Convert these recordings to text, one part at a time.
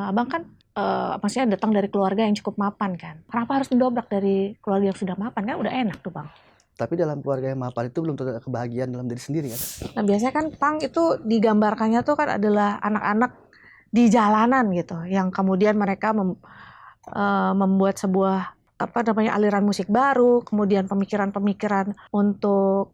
Abang kan maksudnya datang dari keluarga yang cukup mapan kan. Kenapa harus mendobrak dari keluarga yang sudah mapan? Kan udah enak tuh Bang. Tapi dalam keluarga yang mapan itu belum tentu ada kebahagiaan dalam diri sendiri kan. Nah biasanya kan Pang itu digambarkannya tuh kan adalah anak-anak di jalanan gitu, yang kemudian mereka membuat sebuah aliran musik baru, kemudian pemikiran-pemikiran untuk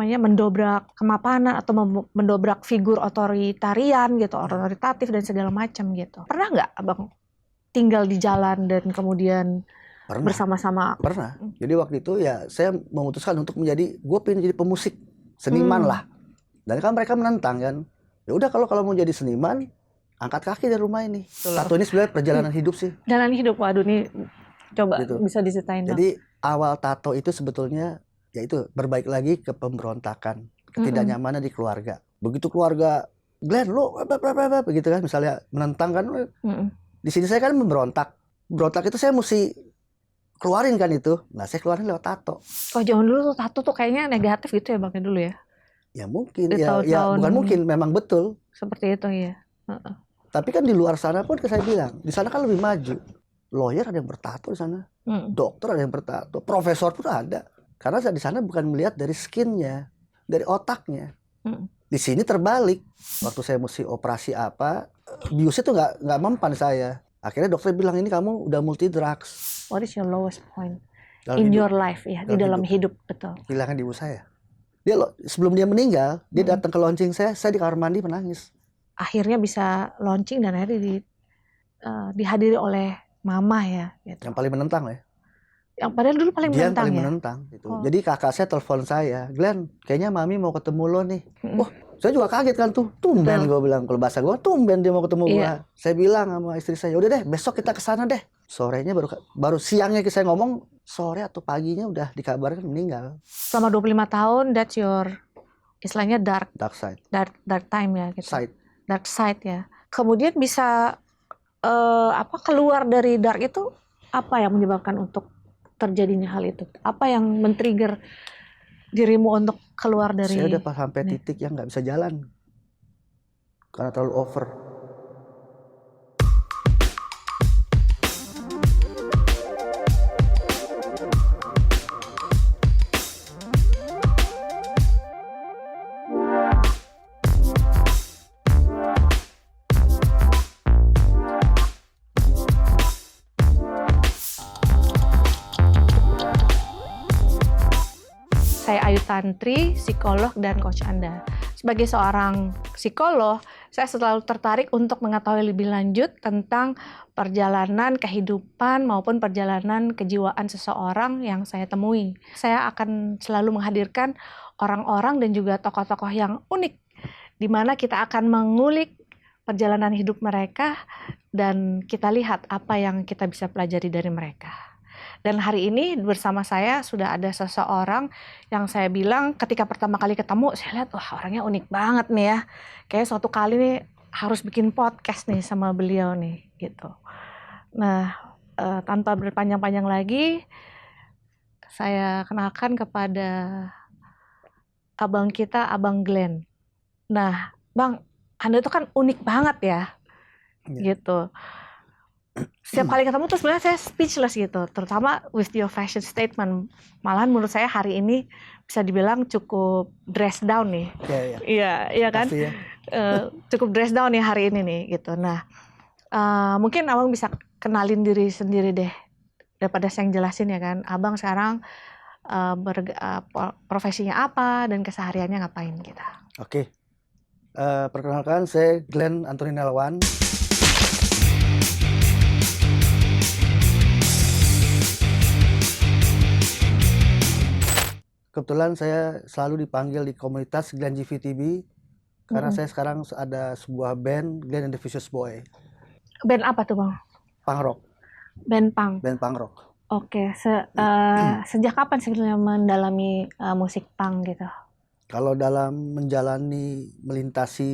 mendobrak kemapanan atau mendobrak figur otoritarian gitu, otoritatif dan segala macam gitu. Pernah nggak Abang tinggal di jalan dan kemudian bersama-sama? Pernah. Jadi waktu itu ya saya memutuskan untuk gue pengen jadi pemusik, seniman lah. Dan kan mereka menentang kan. Ya udah kalau mau jadi seniman, angkat kaki dari rumah ini. Tato ini sebenarnya perjalanan hidup sih. Perjalanan hidup, waduh nih. Coba gitu. Bisa diceritain dong. Jadi awal tato itu sebetulnya yaitu berbaik lagi ke pemberontakan, ketidaknyamanan di keluarga. Begitu keluarga, Glenn lo begitu kan, misalnya menentang kan. Di sini saya kan memberontak. Berontak itu saya mesti keluarin kan itu. Nah saya keluarin lewat tato. Oh zaman dulu tuh tato tuh kayaknya negatif gitu ya Bang dulu ya? Ya mungkin, ya bukan mungkin, memang betul. Seperti itu ya. Tapi kan di luar sana pun saya bilang, di sana kan lebih maju. Lawyer ada yang bertato di sana, dokter ada yang bertato, profesor pun ada. Karena di sana bukan melihat dari skinnya, dari otaknya. Di sini terbalik. Waktu saya mesti operasi apa, biusnya tuh nggak mempan saya. Akhirnya dokter bilang ini kamu udah multi drugs. What is your lowest point in your life ya, di dalam hidup betul? Kehilangan ibu saya. Sebelum dia meninggal, dia datang ke launching saya di kamar mandi menangis. Akhirnya bisa launching dan akhirnya dihadiri oleh mama ya. Gitu. Yang paling menentang ya. Yang padahal dulu paling dia menentang paling ya. Menentang gitu. Jadi kakak saya telepon saya, Glenn, kayaknya mami mau ketemu lo nih. Wah, saya juga kaget kan tuh. Tumben gue bilang, kalau bahasa gue tumben dia mau ketemu gue. Saya bilang sama istri saya, udah deh besok kita kesana deh. Sorenya baru siangnya saya ngomong, sore atau paginya udah dikabarkan meninggal. Selama 25 tahun that's your istilahnya dark side. Dark time ya gitu. Dark side ya. Kemudian bisa keluar dari dark itu, apa yang menyebabkan untuk terjadinya hal itu? Apa yang men-trigger dirimu untuk keluar dari? Saya udah sampai titik yang nggak bisa jalan karena terlalu over. Saya Ayu Tantri, psikolog dan coach Anda. Sebagai seorang psikolog, saya selalu tertarik untuk mengetahui lebih lanjut tentang perjalanan kehidupan maupun perjalanan kejiwaan seseorang yang saya temui. Saya akan selalu menghadirkan orang-orang dan juga tokoh-tokoh yang unik, di mana kita akan mengulik perjalanan hidup mereka dan kita lihat apa yang kita bisa pelajari dari mereka. Dan hari ini bersama saya sudah ada seseorang yang saya bilang ketika pertama kali ketemu, saya lihat wah orangnya unik banget nih ya. Kayak suatu kali nih harus bikin podcast nih sama beliau nih gitu. Nah tanpa berpanjang-panjang lagi, saya kenalkan kepada abang kita, Abang Glenn. Nah Bang, Anda itu kan unik banget ya, gitu. Setiap kali ketemu tuh sebenarnya saya speechless gitu, terutama with your fashion statement. Malahan menurut saya hari ini bisa dibilang cukup dress down nih. Iya kan? Ya. Cukup dress down nih hari ini nih gitu. Nah, mungkin Abang bisa kenalin diri sendiri deh daripada saya yang jelasin ya kan. Abang sekarang profesinya apa dan kesehariannya ngapain gitu. Oke. Perkenalkan saya Glenn Anthony Nelawan. Kebetulan saya selalu dipanggil di komunitas Glenn GVTB karena saya sekarang ada sebuah band Glenn and the Vicious Boy. Band apa tuh Bang? Punk rock. Band punk. Band punk rock. Oke, sejak kapan sebenarnya mendalami musik punk gitu? Kalau dalam melintasi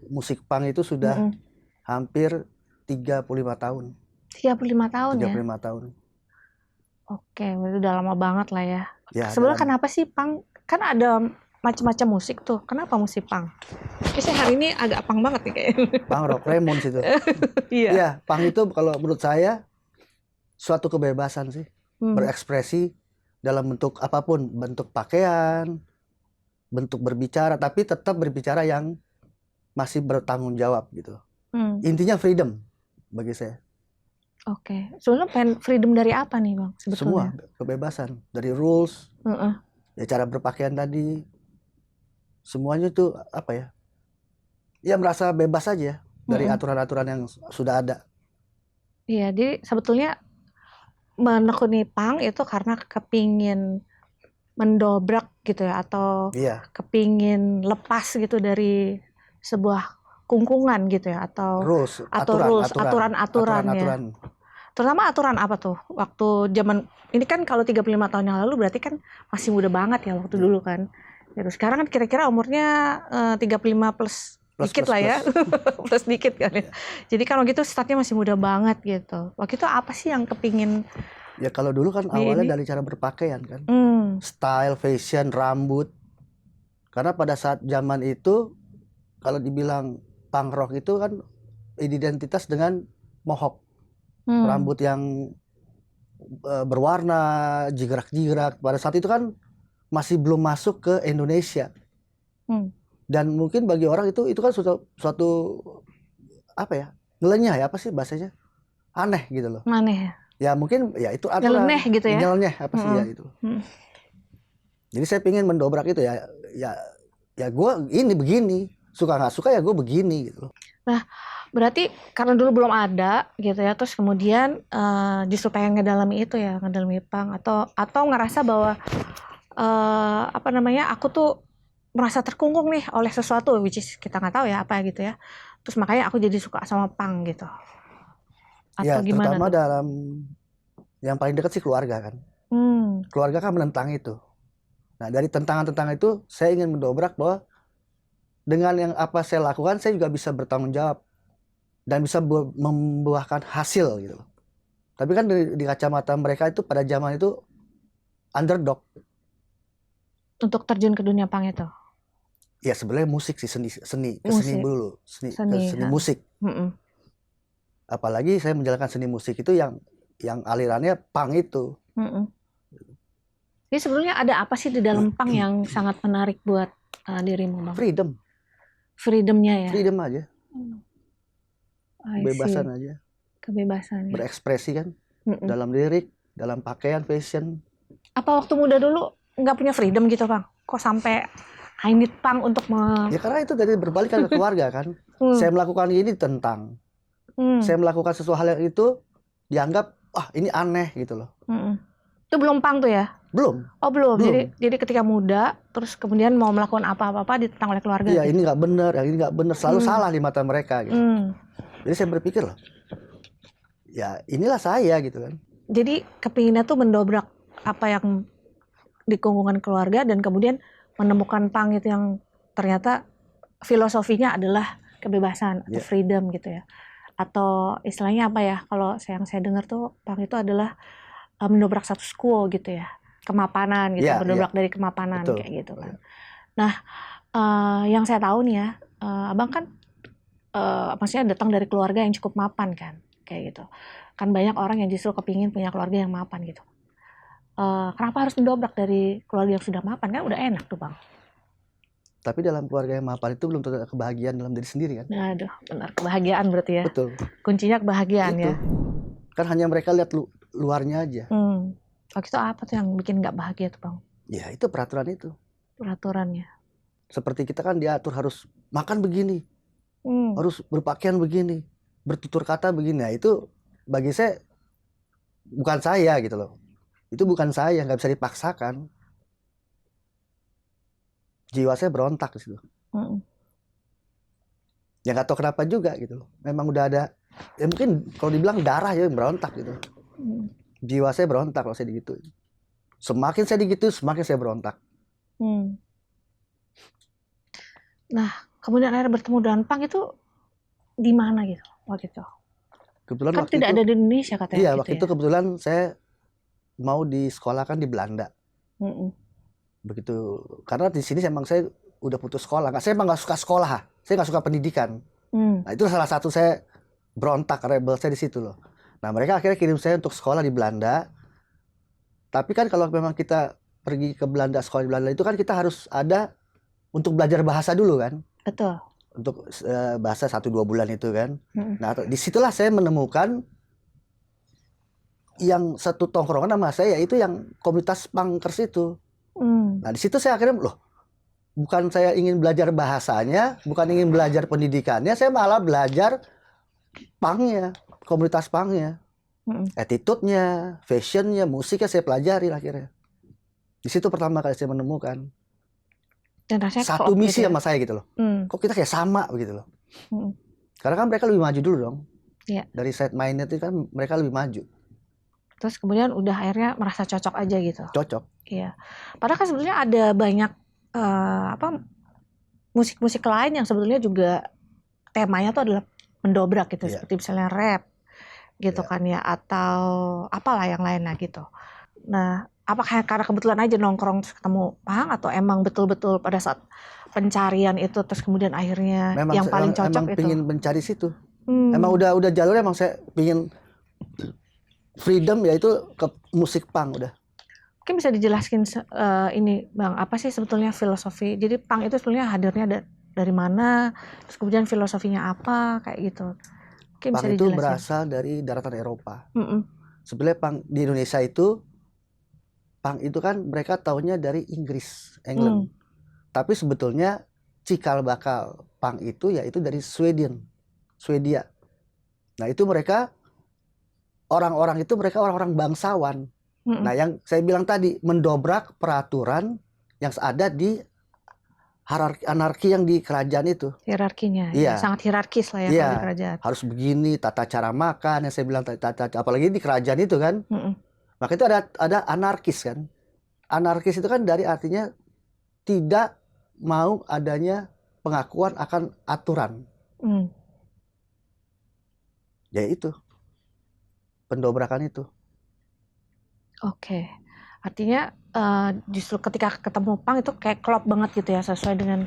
musik punk itu sudah hampir 35 tahun. 35 tahun 35 ya? 35 tahun. Oke, itu udah lama banget lah ya. Ya sebenarnya kenapa sih punk? Kan ada macam-macam musik tuh. Kenapa musik punk? Saya hari ini agak punk banget nih kayaknya. Punk rock, Ramones itu. Iya. Iya, punk itu kalau menurut saya suatu kebebasan sih, berekspresi dalam bentuk apapun, bentuk pakaian, bentuk berbicara, tapi tetap berbicara yang masih bertanggung jawab gitu. Intinya freedom bagi saya. Oke. Sebenarnya freedom dari apa nih Bang sebetulnya? Semua kebebasan, dari rules, ya cara berpakaian tadi, semuanya itu apa ya? Ya merasa bebas aja dari aturan-aturan yang sudah ada. Iya, jadi sebetulnya menekuni punk itu karena kepingin mendobrak gitu ya, atau kepingin lepas gitu dari sebuah kungkungan gitu ya, atau rules, aturan-aturan ya. Terutama aturan apa tuh? Waktu zaman ini kan kalau 35 tahun yang lalu berarti kan masih muda banget ya waktu dulu kan. Gitu. Sekarang kan kira-kira umurnya 35 plus dikit lah ya. Plus dikit kan ya. Jadi kalau gitu startnya masih muda banget gitu. Waktu itu apa sih yang kepingin? Ya kalau dulu kan awalnya dari cara berpakaian kan. Style, fashion, rambut. Karena pada saat zaman itu kalau dibilang punk rock itu kan identitas dengan mohawk. Rambut yang berwarna, jigrak-jigrak. Pada saat itu kan masih belum masuk ke Indonesia. Dan mungkin bagi orang itu kan suatu apa ya? Nyeleneh ya, apa sih bahasanya? Aneh gitu loh. Aneh ya. Ya mungkin ya itu aturan. Nyeleneh gitu ya. Nyeleneh apa sih ya itu. Jadi saya pengen mendobrak itu ya gue ini begini. Suka nggak suka ya gue begini gitu loh. Nah, berarti karena dulu belum ada gitu ya, terus kemudian justru pengen ngedalami itu ya, ngedalami punk, atau ngerasa bahwa apa namanya, aku tuh merasa terkungkung nih oleh sesuatu, which is kita nggak tahu ya apa gitu ya, terus makanya aku jadi suka sama punk gitu, atau ya, gimana terutama tuh? dalam yang paling dekat sih keluarga kan. Keluarga kan menentang itu. Nah dari tentangan-tentangan itu saya ingin mendobrak bahwa dengan yang apa saya lakukan saya juga bisa bertanggung jawab dan bisa membuahkan hasil gitu. Tapi kan di kacamata mereka itu pada zaman itu underdog. Untuk terjun ke dunia punk itu? Ya sebenarnya musik sih, seni dulu, seni musik. Apalagi saya menjalankan seni musik itu yang alirannya punk itu. Jadi sebetulnya ada apa sih di dalam punk yang sangat menarik buat dirimu Bang? Freedomnya ya? Freedom aja. Kebebasan aja. Kebebasan ya. Berekspresi kan. Dalam lirik, dalam pakaian, fashion. Apa waktu muda dulu nggak punya freedom gitu Bang? Kok sampai I need punk untuk Ya karena itu dari berbalik ke keluarga kan. Saya melakukan ini tentang. Saya melakukan sesuatu hal yang itu dianggap, ini aneh gitu loh. Itu belum punk tuh ya? Belum. Oh belum. Jadi ketika muda, terus kemudian mau melakukan apa-apa ditentang oleh keluarga. Iya, gitu? ini nggak benar, yang ini nggak benar, selalu salah di mata mereka. Gitu. Jadi saya berpikir loh, ya inilah saya gitu kan. Jadi kepinginnya tuh mendobrak apa yang di kungkungan keluarga dan kemudian menemukan punk itu yang ternyata filosofinya adalah kebebasan atau freedom gitu ya. Atau istilahnya apa ya? Kalau yang saya dengar tuh punk itu adalah mendobrak status quo gitu ya. Kemapanan gitu, mendobrak dari kemapanan. Betul. Kayak gitu kan. Nah, yang saya tahu nih ya, Abang kan maksudnya datang dari keluarga yang cukup mapan kan, kayak gitu. Kan banyak orang yang justru kepingin punya keluarga yang mapan gitu. Kenapa harus mendobrak dari keluarga yang sudah mapan? Kan udah enak tuh Bang. Tapi dalam keluarga yang mapan itu belum tentu kebahagiaan dalam diri sendiri kan. Aduh, benar, kebahagiaan berarti ya. Betul. Kuncinya kebahagiaan itu. Ya. Kan hanya mereka lihat luarnya aja. Waktu itu apa tuh yang bikin nggak bahagia tuh Bang? Ya itu peraturan itu. Peraturannya. Seperti kita kan diatur harus makan begini, harus berpakaian begini, bertutur kata begini. Nah itu bagi saya bukan saya gitu loh. Itu bukan saya, nggak bisa dipaksakan. Jiwa saya berontak di situ. Ya nggak tahu kenapa juga gitu loh. Memang udah ada, ya mungkin kalau dibilang darah ya berontak gitu. Jiwa saya berontak kalau saya digituin. Semakin saya digituin, semakin saya berontak. Nah, kemudian akhirnya bertemu dengan punk itu di mana gitu waktu itu? Kebetulan kan waktu tidak itu, ada di Indonesia katanya. Iya, gitu waktu itu kebetulan saya mau disekolahkan di Belanda. Begitu, karena di sini emang saya udah putus sekolah. Saya emang nggak suka sekolah, saya nggak suka pendidikan. Nah itu salah satu saya berontak, rebel saya di situ loh. Nah mereka akhirnya kirim saya untuk sekolah di Belanda. Tapi kan kalau memang kita pergi ke Belanda, sekolah di Belanda itu kan kita harus ada untuk belajar bahasa dulu kan. Betul. Untuk bahasa 1-2 bulan itu kan. Nah disitulah saya menemukan yang satu tongkrongan sama saya, yaitu yang komunitas punkers itu. Nah di situ saya akhirnya loh, bukan saya ingin belajar bahasanya, bukan ingin belajar pendidikannya, saya malah belajar punknya, komunitas punknya, attitude-nya, fashion-nya, musiknya saya pelajari akhirnya. Di situ pertama kali saya menemukan dan rasanya satu misi gitu ya? sama saya gitu loh. Kok kita kayak sama begitu loh. Karena kan mereka lebih maju dulu dong. Iya. Dari side minded itu kan mereka lebih maju. Terus kemudian udah akhirnya merasa cocok aja gitu. Cocok. Iya. Padahal kan sebetulnya ada banyak musik-musik lain yang sebetulnya juga temanya tuh adalah mendobrak gitu, seperti misalnya rap gitu kan ya, atau apalah yang lainnya gitu. Nah, apakah karena kebetulan aja nongkrong terus ketemu punk, atau emang betul-betul pada saat pencarian itu terus kemudian akhirnya memang yang paling cocok emang itu? Pingin mencari situ. Emang udah jalurnya emang saya pingin freedom, yaitu ke musik punk udah. Mungkin bisa dijelaskan ini Bang, apa sih sebetulnya filosofi? Jadi punk itu sebetulnya hadirnya dari mana? Terus kemudian filosofinya apa kayak gitu? Mungkin punk bisa itu dijelasin. berasal dari daratan Eropa. Sebenarnya punk di Indonesia itu, punk itu kan mereka taunya dari Inggris, England. Tapi sebetulnya cikal bakal punk itu yaitu dari Swedia. Nah itu mereka orang-orang bangsawan. Nah yang saya bilang tadi, mendobrak peraturan yang ada di anarki yang di kerajaan itu. Hierarkinya, iya. Sangat hierarkis lah ya kalau di kerajaan. Harus begini, tata cara makan yang saya bilang, apalagi di kerajaan itu kan. Maka itu ada anarkis kan. Anarkis itu kan dari artinya tidak mau adanya pengakuan akan aturan. Ya itu, pendobrakan itu. Oke. Artinya justru ketika ketemu punk itu kayak klop banget gitu ya, sesuai dengan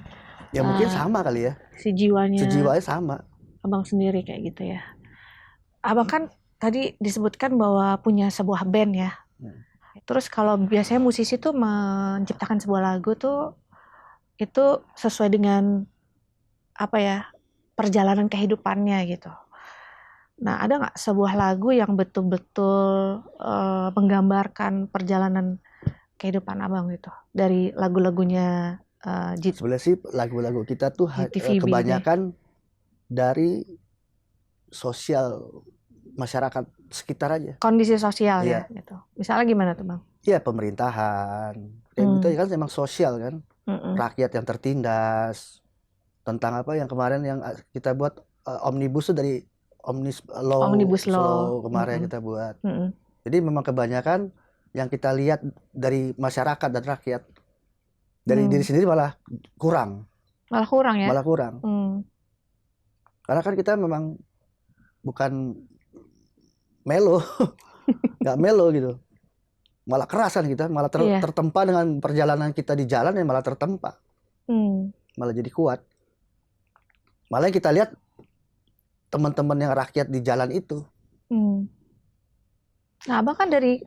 ya mungkin sama kali ya. Sejiwanya sama. Abang sendiri kayak gitu ya. Abang kan tadi disebutkan bahwa punya sebuah band ya. Terus kalau biasanya musisi tuh menciptakan sebuah lagu tuh itu sesuai dengan apa ya, perjalanan kehidupannya gitu. Nah, ada nggak sebuah lagu yang betul-betul menggambarkan perjalanan kehidupan Abang gitu dari lagu-lagunya JIT? Sebenarnya sih lagu-lagu kita tuh kebanyakan dari sosial masyarakat sekitar aja. Kondisi sosial ya gitu. Misalnya gimana tuh Bang? Iya, pemerintahan. Itu kan memang sosial kan. Rakyat yang tertindas. Tentang apa yang kemarin yang kita buat omnibus tuh, dari Omnibus Law kemarin kita buat. Jadi memang kebanyakan yang kita lihat dari masyarakat dan rakyat, dari diri sendiri malah kurang. Malah kurang ya? Malah kurang. Karena kan kita memang bukan melo, nggak melo gitu. Malah kerasan kita, malah tertempa dengan perjalanan kita di jalan, yang malah tertempa. Malah jadi kuat. Malah yang kita lihat teman-teman yang rakyat di jalan itu. Nah, Abang kan dari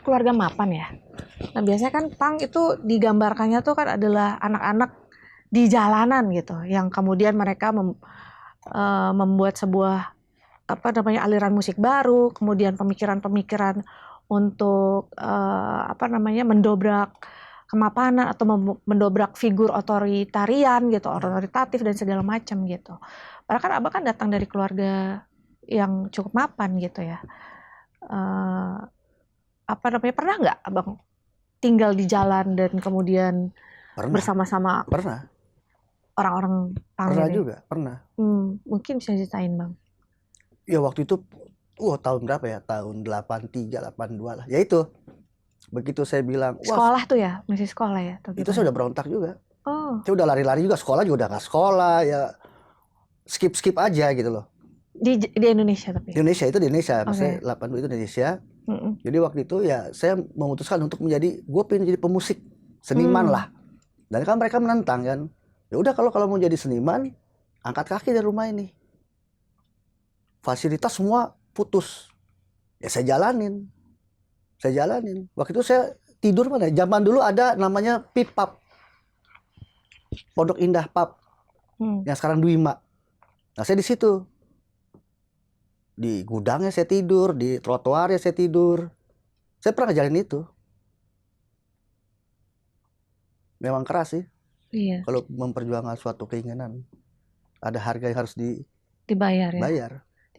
keluarga mapan ya. Nah, biasanya kan punk itu digambarkannya tuh kan adalah anak-anak di jalanan gitu, yang kemudian mereka membuat sebuah aliran musik baru, kemudian pemikiran-pemikiran untuk mendobrak kemapanan atau mendobrak figur otoritarian gitu, otoritatif dan segala macam gitu. Padahal kan Abang kan datang dari keluarga yang cukup mapan gitu ya. Pernah nggak Abang tinggal di jalan dan kemudian bersama-sama orang-orang punk? Pernah juga, pernah. Mungkin bisa ceritain Bang. Ya waktu itu, tahun berapa ya? Tahun 83, 82 lah. Ya itu. Begitu saya bilang, sekolah tuh ya? Masih sekolah ya? Itu saya udah berontak juga. Saya udah lari-lari juga, sekolah juga udah nggak sekolah, ya skip aja gitu loh. Di Indonesia tapi? Di Indonesia, maksudnya 82 itu Indonesia. Jadi waktu itu ya saya memutuskan untuk gue pengen jadi pemusik. seniman lah. Dan kan mereka menentang kan. Ya udah kalau mau jadi seniman, angkat kaki dari rumah ini. Fasilitas semua putus. Ya saya jalanin. Waktu itu saya tidur mana? Zaman dulu ada namanya PIP Pub. Pondok Indah Pub. Yang sekarang Duima. Nah, saya di situ. Di gudangnya saya tidur, di trotoarnya saya tidur. Saya pernah ngejalanin itu. Memang keras sih. Iya. Kalau memperjuangkan suatu keinginan, ada harga yang harus dibayar ya. Bayar.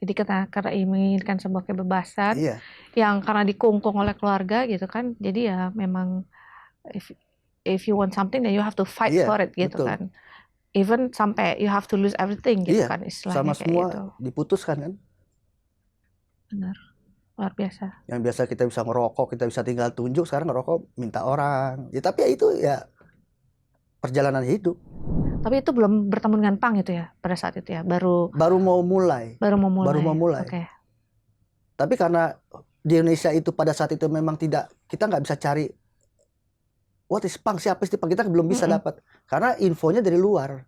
Jadi karena menginginkan sebuah kebebasan, iya, yang karena dikungkung oleh keluarga gitu kan. Jadi ya memang if you want something then you have to fight for it gitu betul. kan. Even sampai you have to lose everything gitu kan Sama istilahnya kayak semua gitu. diputuskan kan. Benar. Luar biasa. Yang biasa kita bisa ngerokok, kita bisa tinggal tunjuk, sekarang ngerokok minta orang. Ya tapi ya itu ya perjalanan hidup. Tapi itu belum bertemu dengan punk itu ya pada saat itu ya, baru mau mulai. Okay. Tapi karena di Indonesia itu pada saat itu memang kita nggak bisa cari what is punk, siapa sih punk, kita belum bisa dapat karena infonya dari luar.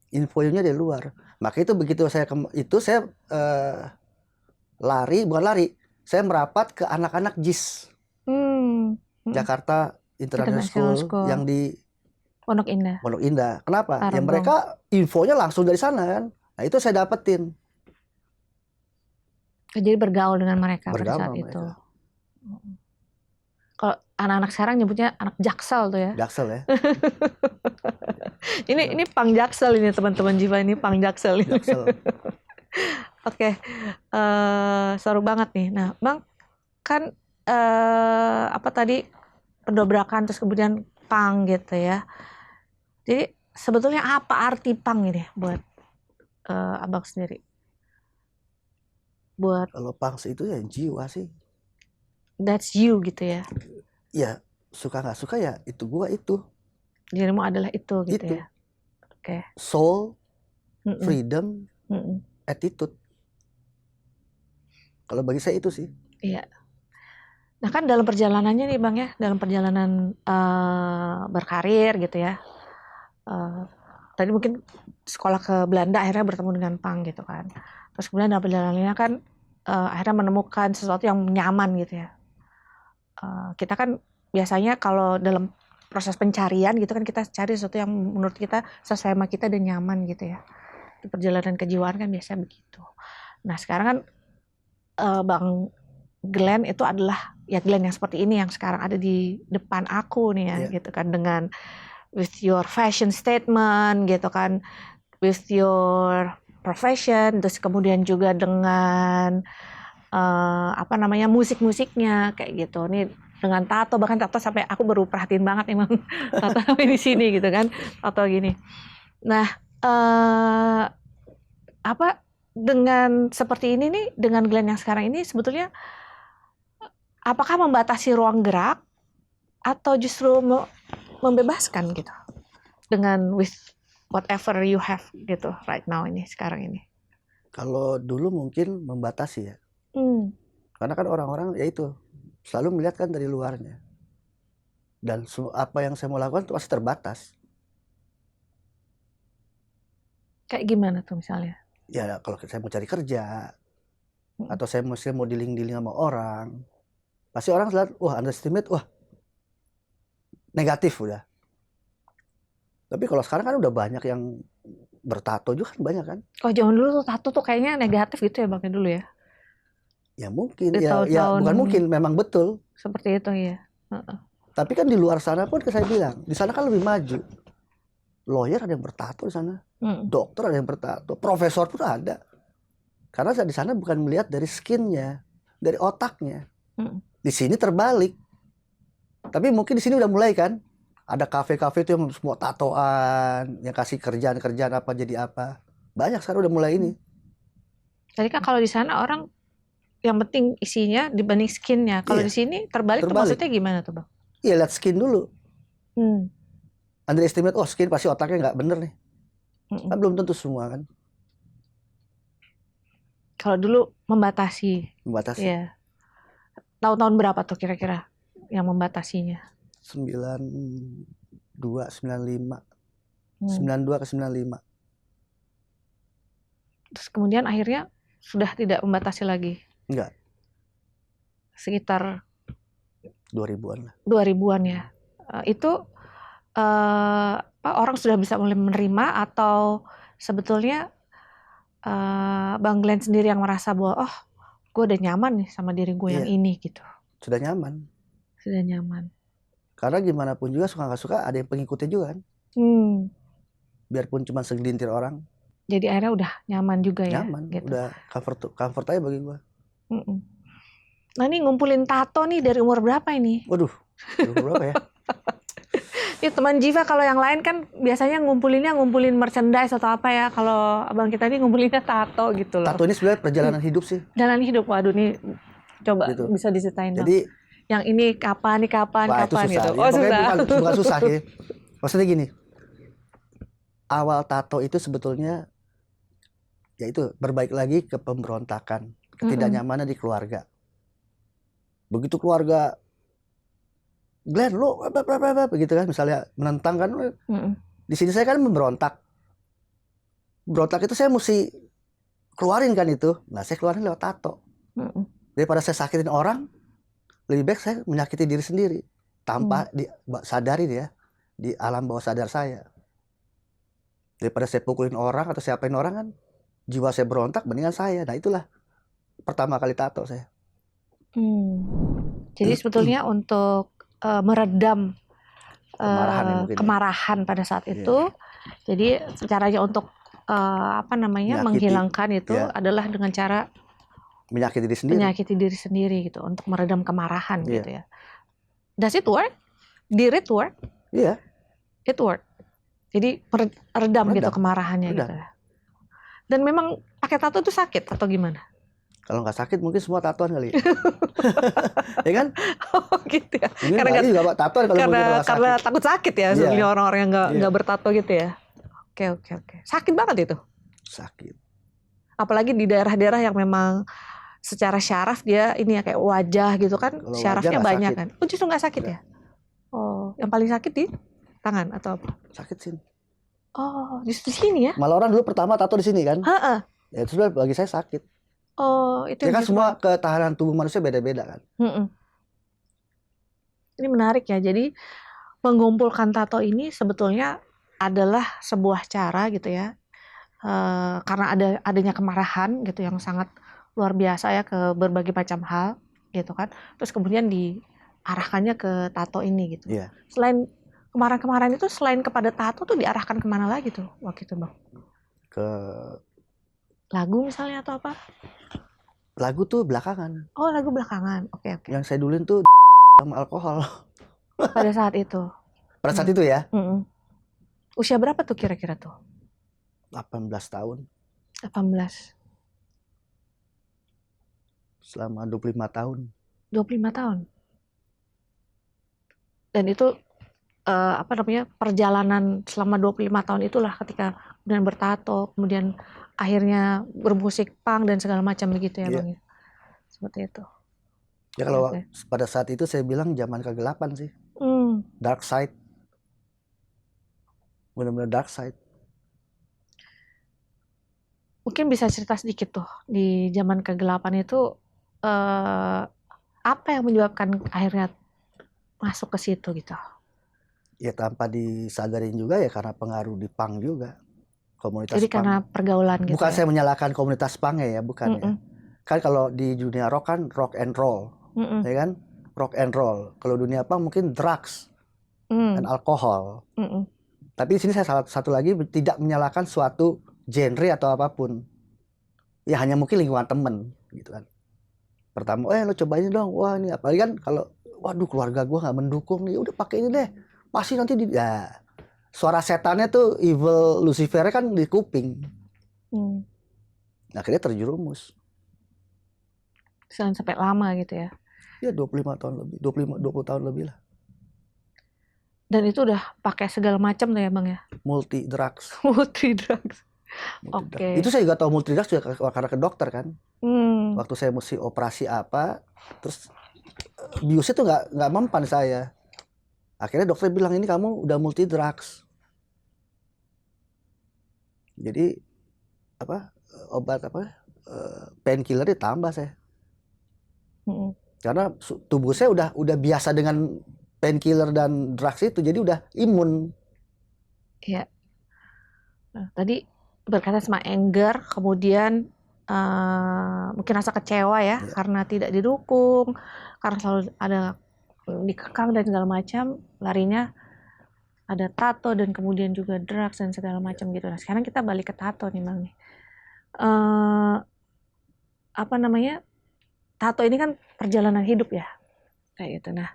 Infonya dari luar. Maka itu begitu saya bukan lari, saya merapat ke anak-anak JIS. Jakarta International School yang di Pondok Indah. Kenapa? Tarogong. Ya mereka infonya langsung dari sana kan. Nah itu saya dapetin. Jadi bergaul dengan mereka pada saat itu. Kalau anak-anak sekarang nyebutnya anak jaksel tuh ya. Jaksel ya. ini pang jaksel ini teman-teman Jiva, ini pang jaksel. Oke. Seru banget nih. Nah, Bang kan apa tadi pendobrakan terus kemudian pang gitu ya. Jadi sebetulnya apa arti pang ini buat Abang sendiri? Buat kalau pang itu ya jiwa sih. That's you gitu ya. Ya, suka nggak suka ya itu gua itu. Dirimu adalah itu gitu ya. Oke. Soul, freedom, attitude. Kalau bagi saya itu sih. Iya. Nah kan dalam perjalanannya nih Bang ya, dalam perjalanan berkarir gitu ya. Tadi mungkin sekolah ke Belanda akhirnya bertemu dengan pang gitu kan. Terus kemudian dalam perjalanannya kan akhirnya menemukan sesuatu yang nyaman gitu ya. Kita kan biasanya kalau dalam proses pencarian gitu kan kita cari sesuatu yang menurut kita sesuai sama kita dan nyaman gitu ya. Di perjalanan kejiwaan kan biasanya begitu. Nah sekarang kan Bang Glenn itu adalah ya Glenn yang seperti ini yang sekarang ada di depan aku nih ya gitu kan, dengan with your fashion statement gitu kan, with your profession, terus kemudian juga dengan musik-musiknya kayak gitu. Nih dengan tato, bahkan tato sampai aku baru perhatiin banget emang tato di sini gitu kan, tato gini. Nah, dengan seperti ini nih, dengan Glenn yang sekarang ini sebetulnya apakah membatasi ruang gerak atau justru membebaskan gitu dengan with whatever you have gitu right now ini sekarang ini? Kalau dulu mungkin membatasi ya. Karena kan orang-orang ya itu selalu melihat kan dari luarnya. Dan apa yang saya mau lakukan itu pasti terbatas. Kayak gimana tuh misalnya? Ya kalau saya mau cari kerja atau saya mau dealing sama orang, pasti orang lihat underestimate, negatif udah. Tapi kalau sekarang kan udah banyak yang bertato juga kan banyak kan. Kalau zaman dulu tuh tato tuh kayaknya negatif gitu ya Bang dulu ya. Ya mungkin ya bukan mungkin, memang betul seperti itu ya. Tapi kan di luar sana pun saya bilang, di sana kan lebih maju. Lawyer ada yang bertato di sana, dokter ada yang bertato, profesor pun ada. Karena di sana bukan melihat dari skinnya, dari otaknya. Di sini terbalik. Tapi mungkin di sini udah mulai kan, ada kafe-kafe itu yang semua tatoan, yang kasih kerjaan apa jadi apa. Banyak sekarang udah mulai ini. Jadi kan kalau di sana orang yang penting isinya dibanding skinnya. Kalau di sini terbalik tuh maksudnya gimana tuh Bang? Iya, lihat skin dulu. Underestimate, skin pasti otaknya nggak bener nih. Kan belum tentu semua kan. Kalau dulu membatasi. Membatasi. Iya. Tahun-tahun berapa tuh kira-kira yang membatasinya? 92, 95. 92 ke 95. Terus kemudian akhirnya sudah tidak membatasi lagi. Enggak, Sekitar 2000-an lah. 2000-an ya. Itu orang sudah bisa mulai menerima atau sebetulnya Bang Glenn sendiri yang merasa bahwa gue udah nyaman nih sama diri gue yang ini gitu. Sudah nyaman. Sudah nyaman. Karena gimana pun juga suka nggak suka ada yang pengikutnya juga kan. Biarpun cuma segelintir orang. Jadi akhirnya udah nyaman juga ya. Nyaman, gitu. udah comfort aja bagi gue. Nah ini ngumpulin tato nih dari umur berapa ini? Waduh, umur berapa ya? Ya teman Jiva kalau yang lain kan biasanya ngumpulin merchandise atau apa ya. Kalau abang kita ini ngumpulinnya tato gitu loh. Tato ini sebenarnya perjalanan hidup sih. Jalan hidup, waduh nih coba gitu. Bisa diceritain dong. Jadi yang ini kapan itu susah. gitu. Ya, susah. Bukan susah sih. Maksudnya gini. Awal tato itu sebetulnya yaitu berbaik lagi ke pemberontakan, ketidaknyamanan di keluarga. Begitu keluarga Glenn lo begitu kan misalnya menentang kan. Di sini saya kan memberontak. Berontak itu saya mesti keluarin kan itu. Nah, saya keluarin lewat tato. Daripada saya sakitin orang, lebih baik saya menyakiti diri sendiri tanpa sadari ya di alam bawah sadar saya. Daripada saya pukulin orang atau siapain orang kan, jiwa saya berontak mendingan saya. Nah, itulah pertama kali tato saya. Jadi sebetulnya untuk meredam kemarahan pada saat itu. Jadi caranya untuk menghilangkan itu adalah dengan cara menyakiti diri sendiri gitu untuk meredam kemarahan gitu ya. Does it work? Did it work? Iya. It work. Jadi meredam gitu kemarahannya gitu. Dan memang pakai tato itu sakit atau gimana? Kalau nggak sakit mungkin semua tatoan kali. Ya kan? Oh gitu ya. Karena tatoan karena takut sakit ya sebenarnya orang-orang yang nggak bertato gitu ya. Oke. Sakit banget itu. Sakit. Apalagi di daerah-daerah yang memang secara syaraf dia ini ya kayak wajah gitu kan. Kalau syarafnya banyak sakit. Kan. Oh justru nggak sakit ya? Oh, yang paling sakit di tangan atau apa? Sakit sini. Oh, justru di sini ya? Malah orang dulu pertama tato di sini kan? Ya itu sebenarnya bagi saya sakit. Oh, itu ya kan semua ketahanan tubuh manusia beda-beda kan. Ini menarik ya. Jadi mengumpulkan tato ini sebetulnya adalah sebuah cara gitu ya. Karena adanya kemarahan gitu yang sangat luar biasa ya ke berbagai macam hal gitu kan. Terus kemudian diarahkannya ke tato ini gitu. Yeah. Selain kemarahan-kemarahan itu selain kepada tato tuh diarahkan kemana lagi tuh waktu itu Bang? Ke lagu misalnya atau apa? Lagu tuh belakangan. Oh, lagu belakangan. Oke. Yang saya dulin tuh sama alkohol. Pada saat itu. Pada saat itu ya. Usia berapa tuh kira-kira tuh? 18 tahun. 18. Selama 25 tahun. 25 tahun. Dan itu perjalanan selama 25 tahun itulah ketika kemudian bertato, kemudian akhirnya bermusik punk dan segala macam begitu ya Bang ya. Seperti itu. Ya kalau pada saat itu saya bilang zaman kegelapan sih. Dark side. Benar-benar dark side. Mungkin bisa cerita sedikit tuh di zaman kegelapan itu apa yang menyebabkan akhirnya masuk ke situ gitu? Ya tanpa disadarin juga ya karena pengaruh di punk juga. Komunitas jadi punk. Karena pergaulan gitu. Bukan saya menyalahkan komunitas punk ya, bukan ya. Kan kalau di dunia rock kan rock and roll. Ya kan? Rock and roll. Kalau dunia punk mungkin drugs dan alkohol. Tapi di sini saya satu lagi tidak menyalahkan suatu genre atau apapun. Ya hanya mungkin lingkungan temen gitu kan. Pertama, lo coba ini dong. Wah ini apalagi kan kalau waduh keluarga gue nggak mendukung nih, udah pakai ini deh. Pasti nanti suara setannya tuh evil Lucifer kan di kuping. Nah, akhirnya terjerumus. Sampai lama gitu ya. Ya 25 tahun lebih, 20 tahun lebih lah. Dan itu udah pakai segala macam tuh ya Bang ya. Multi drugs. Oke. Itu saya juga tahu multi drugs juga karena ke dokter kan. Waktu saya mesti operasi apa, terus biusnya tuh nggak mempan saya. Akhirnya dokter bilang ini kamu udah multi drugs. Jadi obat painkiller ditambah saya. Karena tubuh saya udah biasa dengan painkiller dan drugs itu, jadi udah imun. Iya. Nah, tadi berkaitan sama anger, kemudian mungkin rasa kecewa ya, karena tidak didukung, karena selalu ada dikekang dan segala macam, larinya ada tato dan kemudian juga drugs dan segala macam gitu. Nah, sekarang kita balik ke tato nih Bang nih. Tato ini kan perjalanan hidup ya, kayak gitu. Nah,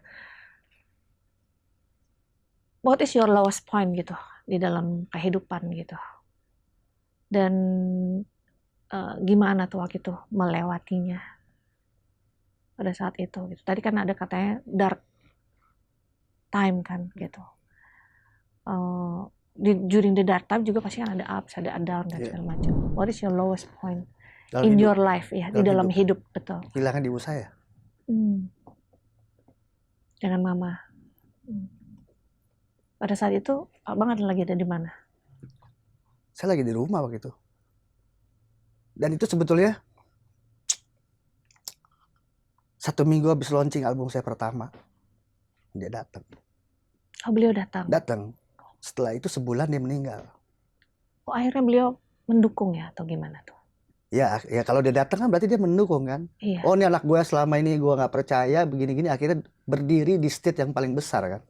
what is your lowest point gitu di dalam kehidupan gitu? Dan gimana tuh waktu itu melewatinya pada saat itu gitu. Tadi kan ada katanya dark time kan gitu. During the dark time juga pasti kan ada ups, ada down dan segala macam. What is your lowest point in your life ya, di dalam hidup, betul. Kehilangan ibu saya. Dengan mama. Pada saat itu Abang lagi ada di mana? Saya lagi di rumah waktu itu. Dan itu sebetulnya 1 minggu habis launching album saya pertama, dia datang. Oh, beliau datang? Datang. Setelah itu sebulan dia meninggal. Oh, akhirnya beliau mendukung ya atau gimana tuh? Ya kalau dia datang kan berarti dia mendukung kan. Iya. Oh, ini anak gue selama ini gue nggak percaya begini-gini, akhirnya berdiri di stage yang paling besar kan.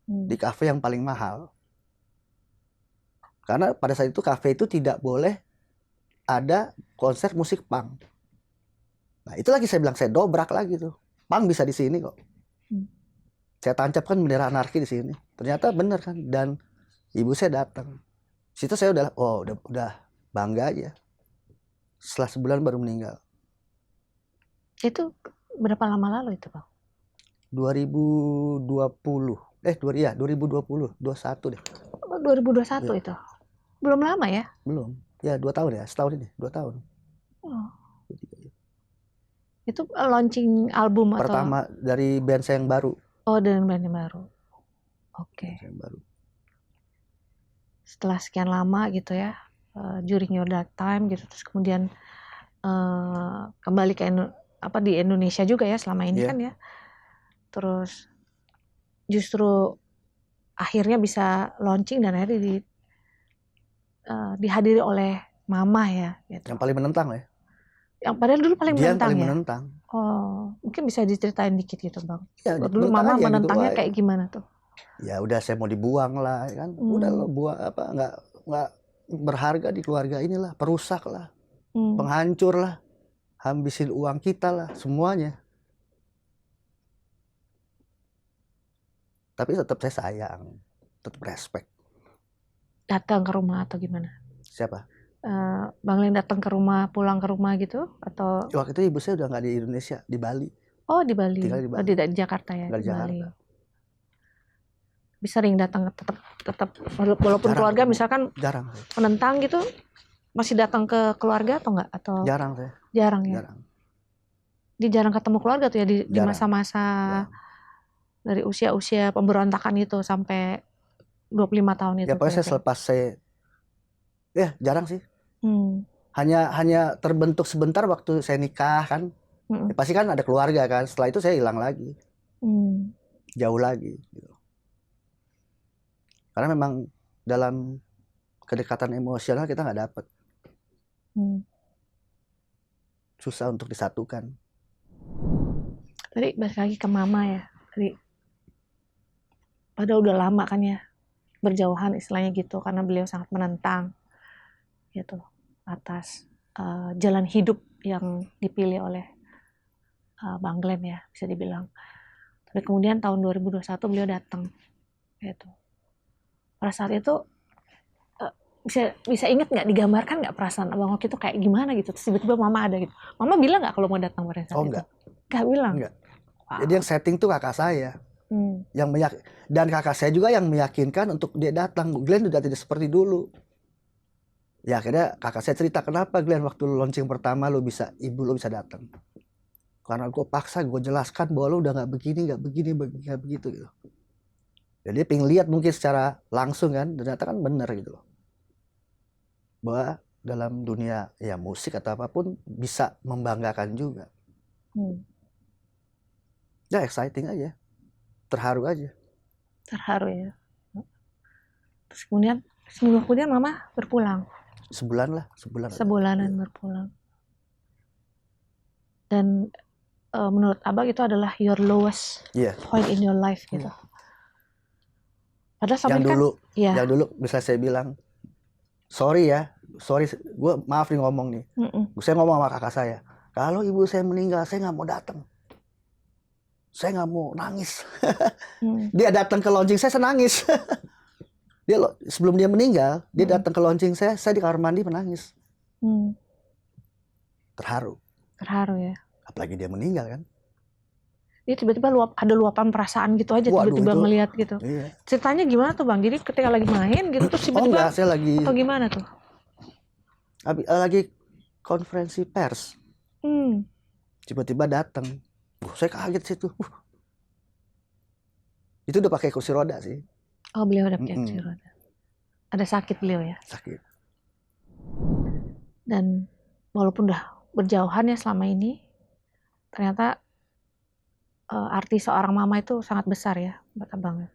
Di kafe yang paling mahal. Karena pada saat itu kafe itu tidak boleh ada konser musik punk. Nah, itu lagi saya bilang, saya dobrak lagi tuh. Punk bisa di sini kok. Saya tancapkan bendera anarki di sini. Ternyata benar kan. Dan ibu saya datang. Situ saya udah bangga aja. Setelah sebulan baru meninggal. Itu berapa lama lalu itu, Bang? 2020. 2020. 21 deh. 2021 ya. Itu? Belum lama ya? Belum. Ya 2 tahun ya. Setahun ini. 2 tahun. Oh. Itu launching album pertama atau? Dari band saya yang baru. Oh, dari band yang baru. Oke. Yang baru. Setelah sekian lama gitu ya, during your dark time gitu, terus kemudian kembali ke di Indonesia juga ya selama ini kan ya. Terus justru akhirnya bisa launching dan akhirnya dihadiri oleh mama ya. Gitu. Yang paling menentang ya. Yang padahal dulu paling menentang ya. Menentang. Oh, mungkin bisa diceritain dikit gitu Bang. Ya, dulu mama menentangnya gitu, kayak gimana tuh? Ya udah saya mau dibuang lah kan. Udah lo buang nggak berharga di keluarga inilah, perusak lah. Penghancur lah. Hambisin uang kita lah, semuanya. Tapi tetap saya sayang, tetap respect. Datang ke rumah atau gimana? Siapa? Bang Len datang ke rumah, pulang ke rumah gitu atau? Waktu itu ibu saya udah nggak di Indonesia, di Bali. Oh, di Bali. Tinggal di Bali. Oh, tidak di Jakarta ya? Di Bali. Bisa sering datang tetap walaupun jarang, keluarga misalkan jarang menentang gitu, masih datang ke keluarga atau enggak? Atau jarang saya. Jarang ya. Jarang ketemu keluarga tuh ya di masa-masa dari usia-usia pemberontakan itu sampai 25 tahun itu. Ya pokoknya saya selepas saya jarang sih. Hanya terbentuk sebentar waktu saya nikah kan. Ya, pasti kan ada keluarga kan. Setelah itu saya hilang lagi. Jauh lagi gitu. Karena memang dalam kedekatan emosional kita nggak dapet. Susah untuk disatukan. Tadi balik lagi ke mama ya. Tadi padahal udah lama kan ya berjauhan istilahnya gitu, karena beliau sangat menentang gitu atas jalan hidup yang dipilih oleh Bang Glenn ya, bisa dibilang. Tapi kemudian tahun 2021 beliau datang gitu. Pada saat itu bisa ingat nggak, digambarkan nggak perasaan abang waktu itu kayak gimana gitu? Terus tiba-tiba mama ada gitu. Mama bilang nggak kalau mau datang pada saat itu? Nggak bilang. Enggak. Wow. Jadi yang setting tuh kakak saya, yang dan kakak saya juga yang meyakinkan untuk dia datang. Glenn udah tidak seperti dulu. Ya akhirnya kakak saya cerita, kenapa Glenn waktu launching pertama ibu lo bisa datang? Karena gue paksa, gue jelaskan bahwa lo udah nggak begini, nggak begitu gitu. Jadi pengen lihat mungkin secara langsung kan, ternyata kan benar gitu loh. Bahwa dalam dunia ya musik atau apapun bisa membanggakan juga. Ya exciting aja, terharu aja. Terharu ya. Terus kemudian seminggu kemudian mama berpulang. Sebulan. Sebulanan Iya. berpulang. Dan menurut abang itu adalah your lowest point in your life gitu. Padahal sama yang dulu bisa saya bilang sorry, gue maaf nih ngomong nih. Saya ngomong sama kakak saya, kalau ibu saya meninggal saya nggak mau datang, saya nggak mau nangis. Dia datang ke launching saya nangis. Sebelum dia meninggal dia datang ke launching saya di kamar mandi menangis. Terharu ya, apalagi dia meninggal kan. Dia tiba-tiba ada luapan perasaan gitu aja. Waduh, tiba-tiba ngelihat gitu. Iya. Ceritanya gimana tuh bang? Jadi ketika lagi main gitu terus tiba-tiba saya lagi atau gimana tuh? Lagi konferensi pers. Tiba-tiba datang. Saya kaget sih tuh. Itu udah pakai kursi roda sih. Oh, beliau udah pakai kursi roda. Ada sakit beliau ya? Sakit. Dan walaupun udah berjauhan ya selama ini, ternyata arti seorang mama itu sangat besar ya buat abang ya.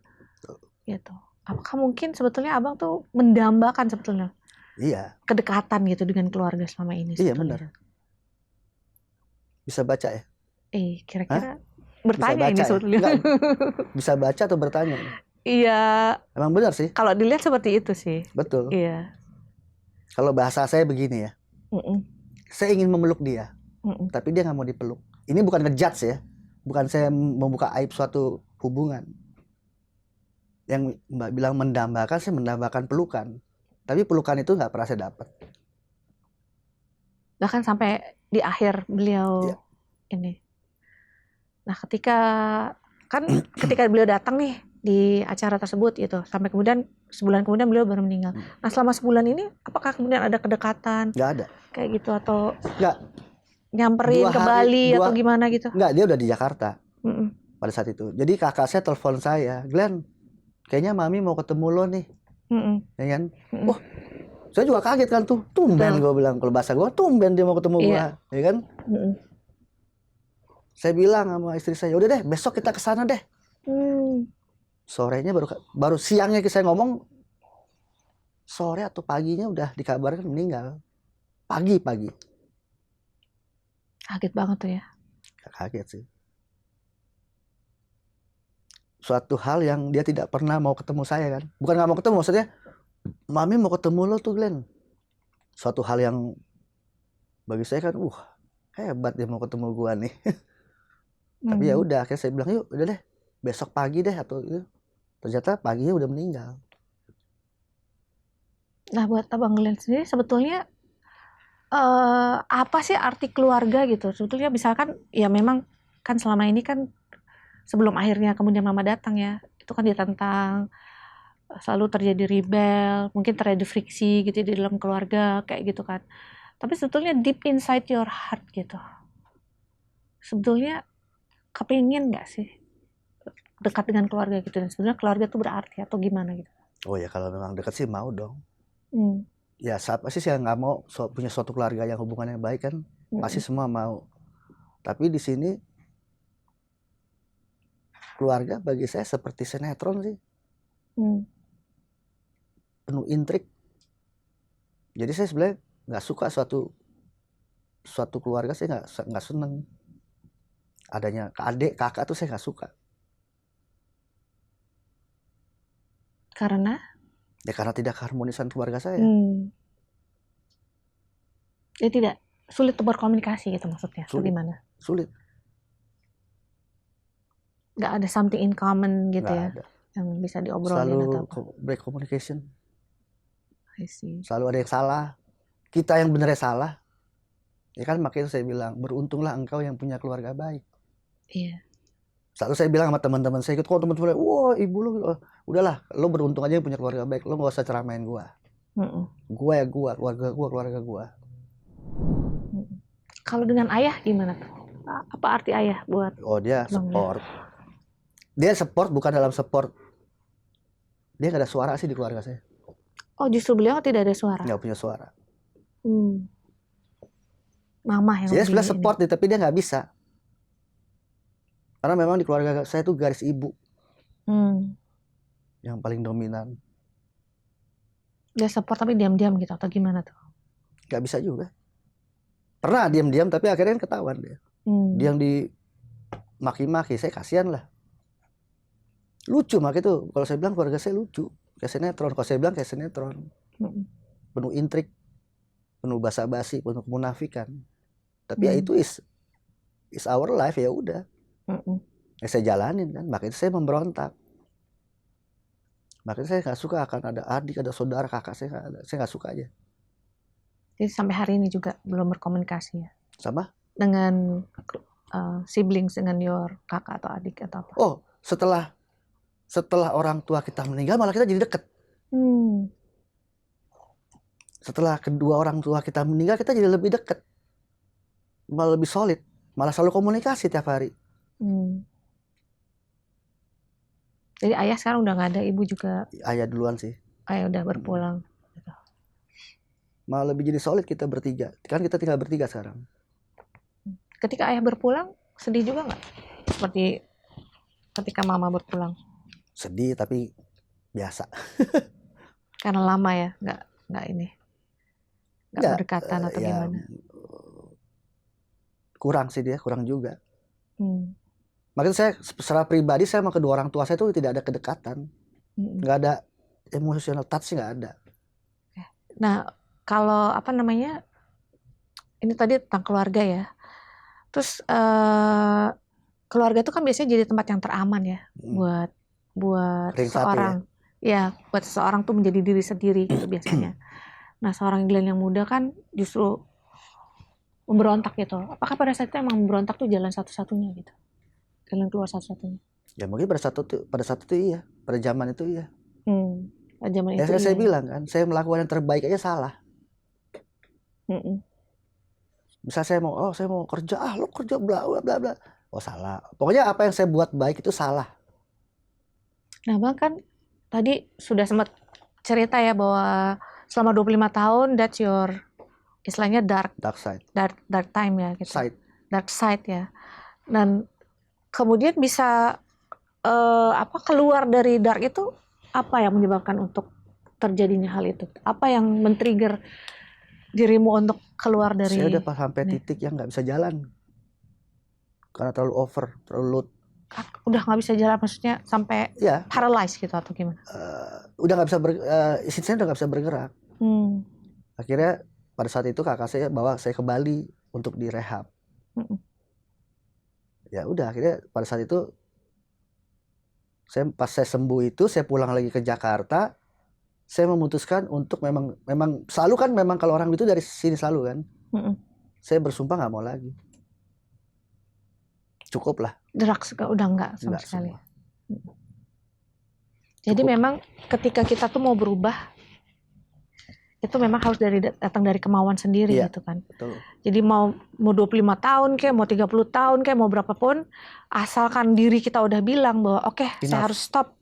Gitu. Apakah mungkin sebetulnya abang tuh mendambakan sebetulnya? Iya. Kedekatan gitu dengan keluarga selama ini. Iya benar. Bisa baca ya? Kira-kira bertanya ini sebetulnya. Bisa baca atau bertanya? Iya. Emang benar sih. Kalau dilihat seperti itu sih. Betul. Iya. Kalau bahasa saya begini ya. Saya ingin memeluk dia, tapi dia nggak mau dipeluk. Ini bukan ngejudge ya. Bukan saya membuka aib suatu hubungan. Yang Mbak bilang mendambakan, saya mendambakan pelukan. Tapi pelukan itu nggak pernah saya dapat. Bahkan sampai di akhir beliau ini. Nah ketika beliau datang nih di acara tersebut gitu, sampai kemudian sebulan kemudian beliau baru meninggal. Nah selama sebulan ini apakah kemudian ada kedekatan? Nggak ada. Kayak gitu atau nggak nyamperin ke Bali atau gimana gitu? Nggak, dia udah di Jakarta pada saat itu. Jadi kakak saya telepon saya, Glenn, kayaknya mami mau ketemu lo nih, ya kan? Wah, saya juga kaget kan tuh, tumben gue bilang, kalau bahasa gue tumben dia mau ketemu gue, ya kan? Saya bilang sama istri saya, udah deh, besok kita kesana deh. Sorenya baru siangnya saya ngomong, sore atau paginya udah dikabarkan meninggal. Pagi. Kaget banget tuh ya. Kaget sih. Suatu hal yang dia tidak pernah mau ketemu saya kan. Bukan nggak mau ketemu, maksudnya mami mau ketemu lo tuh Glenn. Suatu hal yang bagi saya kan, hebat dia mau ketemu gua nih. Tapi ya udah, akhirnya saya bilang yuk, udah deh, besok pagi deh atau itu. Ternyata paginya udah meninggal. Nah buat abang Glenn sendiri sebetulnya apa sih arti keluarga gitu? Sebetulnya misalkan ya memang kan selama ini kan sebelum akhirnya kemudian mama datang ya, itu kan ditentang, selalu terjadi rebel, mungkin terjadi friksi gitu di dalam keluarga kayak gitu kan. Tapi sebetulnya deep inside your heart gitu, sebetulnya kepingin nggak sih dekat dengan keluarga gitu, dan sebenarnya keluarga itu berarti atau gimana gitu? Oh ya kalau memang dekat sih mau dong. Ya siapa sih yang nggak mau punya suatu keluarga yang hubungannya baik kan? Pasti semua mau. Tapi di sini keluarga bagi saya seperti sinetron sih. Penuh intrik. Jadi saya sebenarnya nggak suka suatu keluarga, saya nggak seneng. Adanya adik, kakak tuh saya nggak suka. Karena? Ya karena tidak keharmonisan keluarga saya. Jadi tidak sulit untuk berkomunikasi gitu maksudnya? Sulit. Gimana? Sulit. Nggak ada something in common gitu nggak ya? Ada. Yang bisa diobrolin selalu atau apa? break communication. I see. Selalu ada yang salah. Kita yang benernya salah. Ya kan makanya saya bilang, beruntunglah engkau yang punya keluarga baik. Iya. Selalu saya bilang sama teman-teman saya, kok teman-teman, wah ibu lu, udahlah, lo beruntung aja yang punya keluarga baik, lo gak usah ceramain gua. Gua ya gua, keluarga gua. Kalau dengan ayah gimana tuh? Apa arti ayah buat? Oh dia support. Dia support bukan dalam support Dia nggak ada suara sih di keluarga saya. Oh, justru beliau tidak ada suara. Nggak punya suara. Mama yang Dia sebenarnya ini. support nih, tapi dia nggak bisa. Karena memang di keluarga saya tuh garis ibu yang paling dominan. Dia support tapi diam-diam gitu atau gimana tuh? Nggak bisa juga. Pernah diam-diam tapi akhirnya kan ketahuan dia. Dia yang dimaki-maki, saya kasihan lah. Lucu makanya tuh, kalau saya bilang keluarga saya lucu, kayak sinetron. Kalau saya bilang kayak sinetron, penuh intrik, penuh basa-basi, penuh kemunafikan. Tapi ya itu is our life, ya udah. Ya saya jalanin kan, makanya saya memberontak. Makanya saya nggak suka akan ada adik, ada saudara, kakak saya nggak suka aja. Jadi sampai hari ini juga belum berkomunikasi ya? Sama? Dengan siblings, dengan your kakak atau adik atau apa? Oh, setelah orang tua kita meninggal malah kita jadi deket. Setelah kedua orang tua kita meninggal kita jadi lebih deket, malah lebih solid, malah selalu komunikasi tiap hari. Jadi ayah sekarang udah nggak ada, ibu juga? Ayah duluan sih. Ayah udah berpulang. Malah lebih jadi solid kita bertiga. Kan kita tinggal bertiga sekarang. Ketika ayah berpulang, sedih juga nggak? Seperti ketika mama berpulang? Sedih tapi biasa. Karena lama ya, nggak ini, nggak berdekatan atau ya, gimana? Kurang sih dia, kurang juga. Makanya saya secara pribadi saya sama kedua orang tua saya itu tidak ada kedekatan, nggak ada emotional touch, nggak ada. Nah, kalau apa namanya, ini tadi tentang keluarga ya. Terus keluarga itu kan biasanya jadi tempat yang teraman ya buat seorang ya, buat seseorang tuh menjadi diri sendiri gitu biasanya. Nah, seorang Glenn yang muda kan justru memberontak gitu. Apakah pada saat itu emang memberontak tuh jalan satu-satunya gitu? Jalan keluar satu-satunya? Ya mungkin pada saat itu iya, pada zaman itu iya. Pada zaman ya, itu saya bilang kan, saya melakukan yang terbaik aja salah. Bisa saya mau kerja, lo kerja bla bla bla bla. Oh salah. Pokoknya apa yang saya buat baik itu salah. Nah, Bang kan tadi sudah sempat cerita ya bahwa selama 25 tahun that's your istilahnya dark side. Dark time ya gitu. Dark side ya. Dan kemudian bisa keluar dari dark itu, apa yang menyebabkan untuk terjadinya hal itu? Apa yang men-trigger dirimu untuk keluar dari? Saya udah sampai titik yang nggak bisa jalan karena terlalu over, terlalu load. Udah nggak bisa jalan, maksudnya sampai paralyzed gitu atau gimana? Udah nggak bisa istri saya udah nggak bisa bergerak. Akhirnya pada saat itu kakak saya bawa saya ke Bali untuk direhab. Ya udah, akhirnya pada saat itu pas saya sembuh itu saya pulang lagi ke Jakarta. Saya memutuskan untuk memang selalu kan, memang kalau orang itu dari sini selalu kan. Saya bersumpah nggak mau lagi. Cukup lah. Drugs udah nggak sama sekali. Jadi memang ketika kita tuh mau berubah, itu memang harus datang dari kemauan sendiri gitu kan. Betul. Jadi mau 25 tahun kayak, mau 30 tahun kayak, mau berapapun, asalkan diri kita udah bilang bahwa oke, saya harus stop.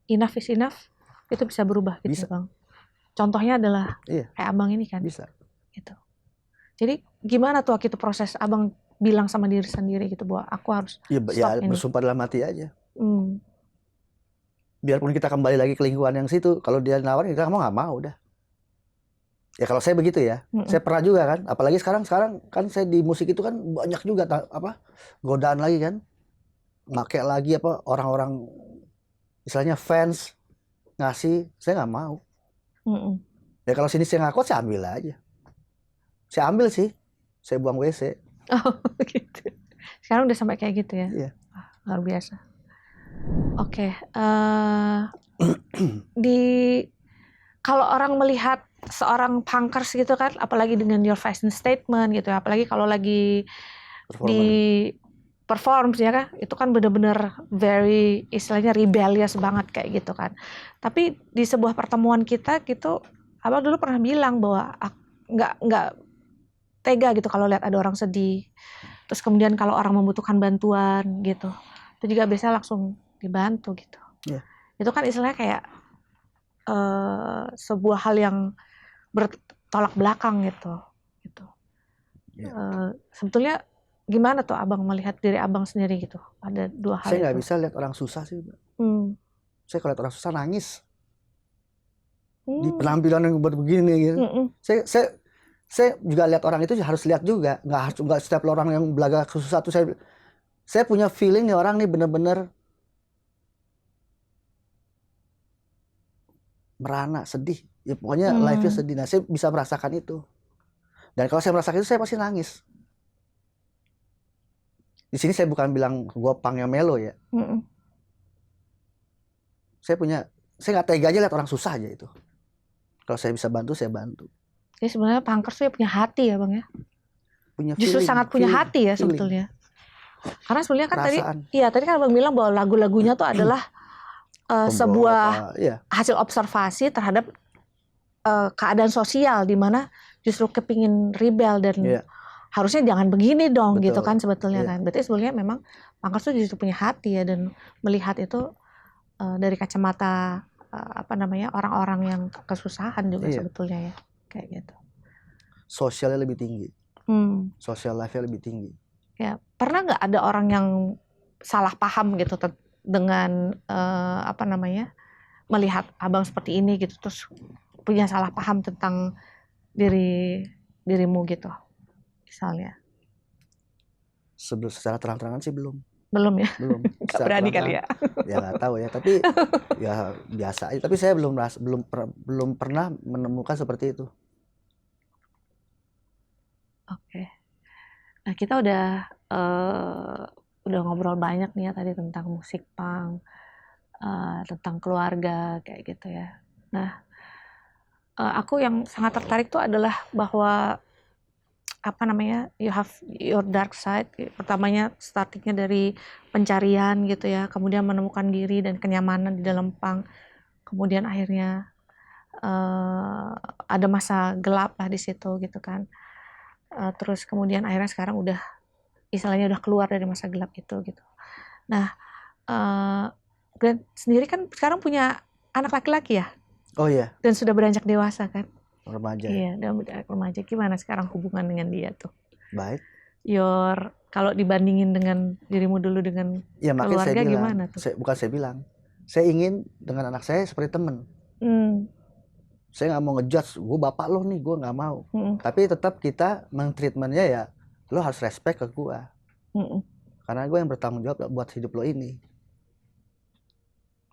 Enough is enough. Itu bisa berubah gitu. Bisa. Bang. Contohnya adalah kayak abang ini kan. Bisa. Gitu. Jadi gimana tuh waktu itu proses abang bilang sama diri sendiri gitu bahwa aku harus stop ini? Bersumpah dalam hati aja. Biarpun kita kembali lagi ke lingkungan yang situ, kalau dia nawarin kita nggak mau udah. Ya kalau saya begitu ya. Saya pernah juga kan, apalagi sekarang kan saya di musik itu kan banyak juga godaan lagi kan. Make lagi orang-orang istilahnya fans ngasih, saya nggak mau. Ya kalau sini saya ngaku, saya ambil aja. Saya ambil sih, saya buang WC. Oh gitu. Sekarang udah sampai kayak gitu ya? Iya. Luar biasa. Oke. Kalau orang melihat seorang punkers gitu kan, apalagi dengan your fashion statement gitu, apalagi kalau lagi di perform ya kan, itu kan benar-benar very istilahnya rebellious banget kayak gitu kan. Tapi di sebuah pertemuan kita gitu, abang dulu pernah bilang bahwa nggak tega gitu kalau lihat ada orang sedih. Terus kemudian kalau orang membutuhkan bantuan gitu, itu juga biasanya langsung dibantu gitu. Itu kan istilahnya kayak sebuah hal yang bertolak belakang gitu. Sebetulnya gimana tuh abang melihat diri abang sendiri gitu? Ada dua hal Saya itu. nggak bisa lihat orang susah sih. Saya kalau lihat orang susah nangis. Di penampilan yang begini gitu. Saya juga lihat orang itu harus lihat juga. Nggak setiap orang yang belaga susah tuh saya punya feeling nih orang nih bener-bener merana, sedih. Ya pokoknya life-nya sedih. Nah, saya bisa merasakan itu. Dan kalau saya merasakan itu, saya pasti nangis. Di sini saya bukan bilang gue pangnya melo ya. Saya nggak tega aja lihat orang susah aja itu. Kalau saya bisa bantu, saya bantu. Jadi sebenarnya punkers tuh punya hati ya bang ya? Punya justru feeling, sangat punya hati ya sebetulnya. Karena sebenarnya kan tadi kan abang bilang bahwa lagu-lagunya tuh adalah sebuah hasil observasi terhadap keadaan sosial di mana justru kepingin rebel dan harusnya jangan begini dong. Betul. Gitu kan sebetulnya kan. Berarti sebetulnya memang punkers tuh justru punya hati ya dan melihat itu dari kacamata orang-orang yang kesusahan juga sebetulnya ya kayak gitu. Sosialnya lebih tinggi, social life-nya lebih tinggi. Ya pernah nggak ada orang yang salah paham gitu dengan melihat abang seperti ini gitu terus punya salah paham tentang dirimu gitu misalnya? Secara terang-terangan sih belum ya. Nggak berani kali ya. Ya nggak tahu ya, tapi ya biasa aja. Tapi saya belum pernah menemukan seperti itu. Oke. Nah kita udah ngobrol banyak nih ya tadi tentang musik punk, tentang keluarga kayak gitu ya. Nah aku yang sangat tertarik tuh adalah bahwa you have your dark side. Pertamanya startingnya dari pencarian gitu ya, kemudian menemukan diri dan kenyamanan di dalam punk, kemudian akhirnya ada masa gelap lah di situ gitu kan. Terus kemudian akhirnya sekarang istilahnya udah keluar dari masa gelap itu gitu. Nah, Glenn sendiri kan sekarang punya anak laki-laki ya? Oh iya. Dan sudah beranjak dewasa kan? Remaja. Iya, udah remaja. Gimana sekarang hubungan dengan dia tuh? Baik. Kalau dibandingin dengan dirimu dulu dengan keluarga gimana tuh? Saya bilang, saya ingin dengan anak saya seperti teman. Saya nggak mau ngejudge, gue bapak lo nih, gue nggak mau. Tapi tetap kita mentreatmentnya ya, lo harus respect ke gue. Karena gue yang bertanggung jawab buat hidup lo ini.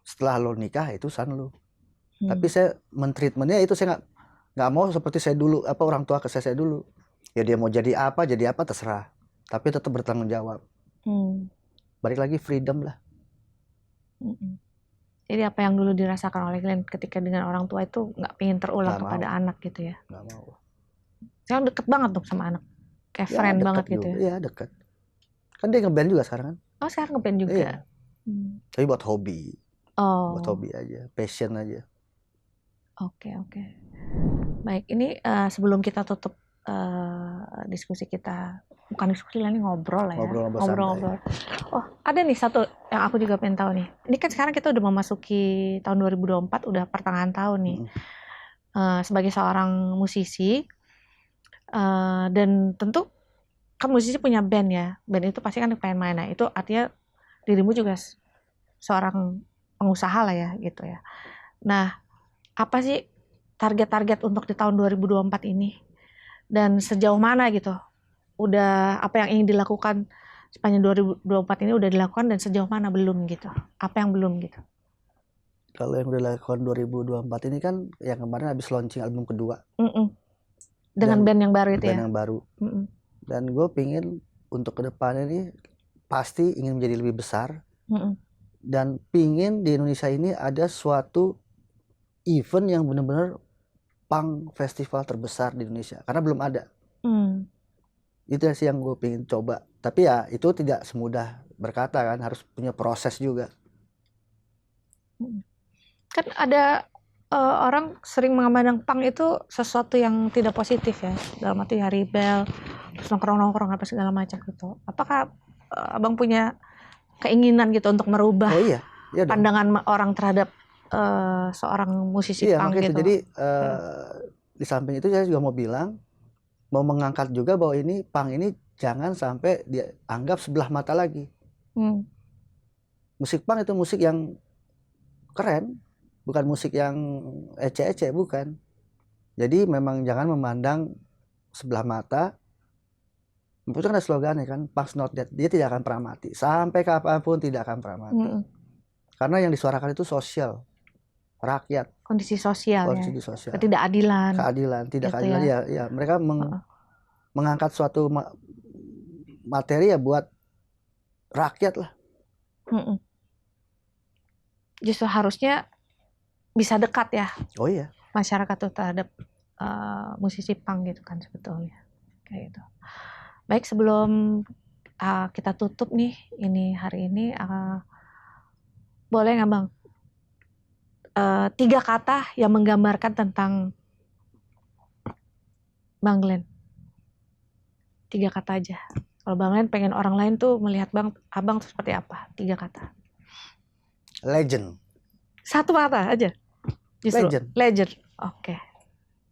Setelah lo nikah itu urusan lo. Tapi saya mentreatmentnya itu saya nggak mau seperti saya dulu, orang tua ke saya dulu. Ya dia mau jadi apa terserah. Tapi tetap bertanggung jawab. Balik lagi freedom lah. Jadi apa yang dulu dirasakan oleh Glenn ketika dengan orang tua itu nggak pengen terulang kepada anak gitu ya? Nggak mau. Sekarang deket banget tuh sama anak, kayak friend banget gitu ya? Iya deket. Kan dia ngeband juga sekarang kan? Oh sekarang ngeband juga? Iya. Tapi buat hobi. Oh. Buat hobi aja, passion aja. Oke. Baik, ini sebelum kita tutup diskusi kita, bukan diskusi lah, ini ngobrol lah ya. Ngobrol. Oh, ada nih satu yang aku juga pengen tahu nih. Ini kan sekarang kita udah memasuki tahun 2024, udah pertengahan tahun nih. Sebagai seorang musisi, dan tentu kan musisi punya band ya. Band itu pasti kan pengen main. Nah, itu artinya dirimu juga seorang pengusaha lah ya gitu ya. Nah, apa sih target-target untuk di tahun 2024 ini? Dan sejauh mana gitu? Udah apa yang ingin dilakukan sepanjang 2024 ini udah dilakukan dan sejauh mana belum gitu? Apa yang belum gitu? Kalau yang udah dilakukan 2024 ini kan yang kemarin habis launching album kedua. Dengan band yang baru itu ya? Band yang baru. Dan gue pingin untuk kedepannya ini pasti ingin menjadi lebih besar. Dan pingin di Indonesia ini ada suatu event yang benar-benar punk festival terbesar di Indonesia karena belum ada. Itu sih yang gue pengen coba. Tapi ya itu tidak semudah berkata kan, harus punya proses juga. Kan ada orang sering memandang punk itu sesuatu yang tidak positif ya, dalam arti ya rebel, terus nongkrong apa segala macam gitu. Apakah abang punya keinginan gitu untuk merubah pandangan orang terhadap seorang musisi Iya, punk makanya itu. gitu. Jadi di samping itu saya juga mau bilang, mau mengangkat juga bahwa ini punk ini jangan sampai dianggap sebelah mata lagi. Musik punk itu musik yang keren, bukan musik yang ece-ece, bukan. Jadi memang jangan memandang sebelah mata. Itu kan ada slogannya kan, punk's not dead. Dia tidak akan pernah mati. Sampai kapanpun tidak akan pernah mati. Karena yang disuarakan itu sosial, rakyat, Kondisi sosial ya, kondisi sosial, ketidakadilan, tidak gitu keadilan ya. ya mereka mengangkat suatu materi ya buat rakyat lah. Justru harusnya bisa dekat ya. Oh iya. Masyarakat tuh terhadap musisi punk gitu kan sebetulnya, kayak gitu. Baik, sebelum kita tutup nih ini hari ini, boleh nggak Bang 3 kata yang menggambarkan tentang Bang Glenn? 3 kata aja. Kalau Bang Glenn pengen orang lain tuh melihat Abang tuh seperti apa? 3 kata. Legend. 1 kata aja. Justru legend. Oke.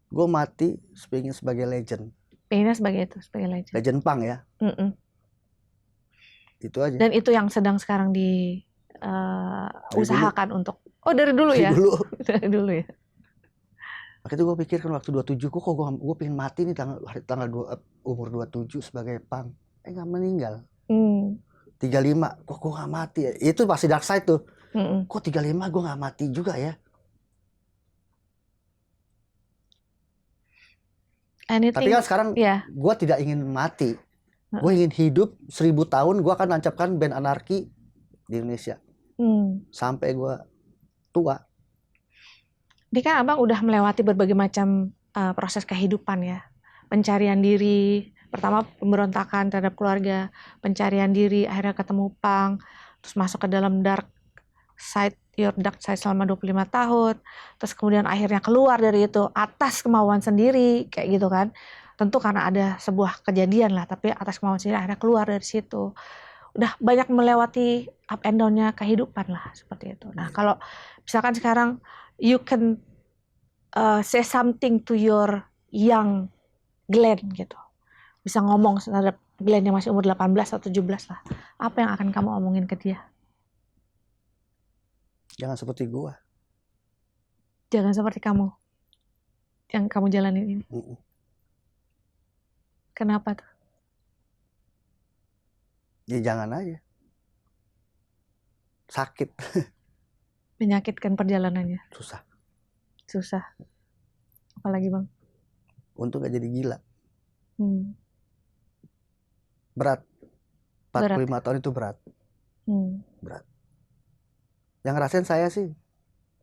Gue mati pengen sebagai legend. Pengennya sebagai legend. Legend punk ya. Itu aja. Dan itu yang sedang sekarang usahakan untuk. Oh, dari dulu ya? Dari dulu ya. Makanya itu gue pikir kan waktu 27 kok gue pengen mati nih umur 27 sebagai punk. Gak meninggal. 35 kok gue gak mati ya. Itu pasti dark side tuh. Kok 35 gue gak mati juga ya. Tapi kan sekarang gue tidak ingin mati. Gue ingin hidup 1000 tahun. Gue akan nancapkan band anarki di Indonesia. Sampai gue tua. Ini kan Abang udah melewati berbagai macam proses kehidupan ya. Pencarian diri, pertama pemberontakan terhadap keluarga, pencarian diri, akhirnya ketemu punk, terus masuk ke dalam dark side selama 25 tahun, terus kemudian akhirnya keluar dari itu atas kemauan sendiri, kayak gitu kan. Tentu karena ada sebuah kejadian lah, tapi atas kemauan sendiri akhirnya keluar dari situ. Udah banyak melewati up and down-nya kehidupan lah, seperti itu. Nah, kalau misalkan sekarang you can say something to your young Glenn gitu. Bisa ngomong terhadap Glenn yang masih umur 18 atau 17 lah. Apa yang akan kamu omongin ke dia? Jangan seperti gua. Jangan seperti kamu. Yang kamu jalanin ini. Kenapa tuh? Ya jangan aja. Sakit. Menyakitkan perjalanannya. Susah. Apalagi Bang? Untuk gak jadi gila. Berat. 45 tahun itu berat. Berat. Yang ngerasain saya sih.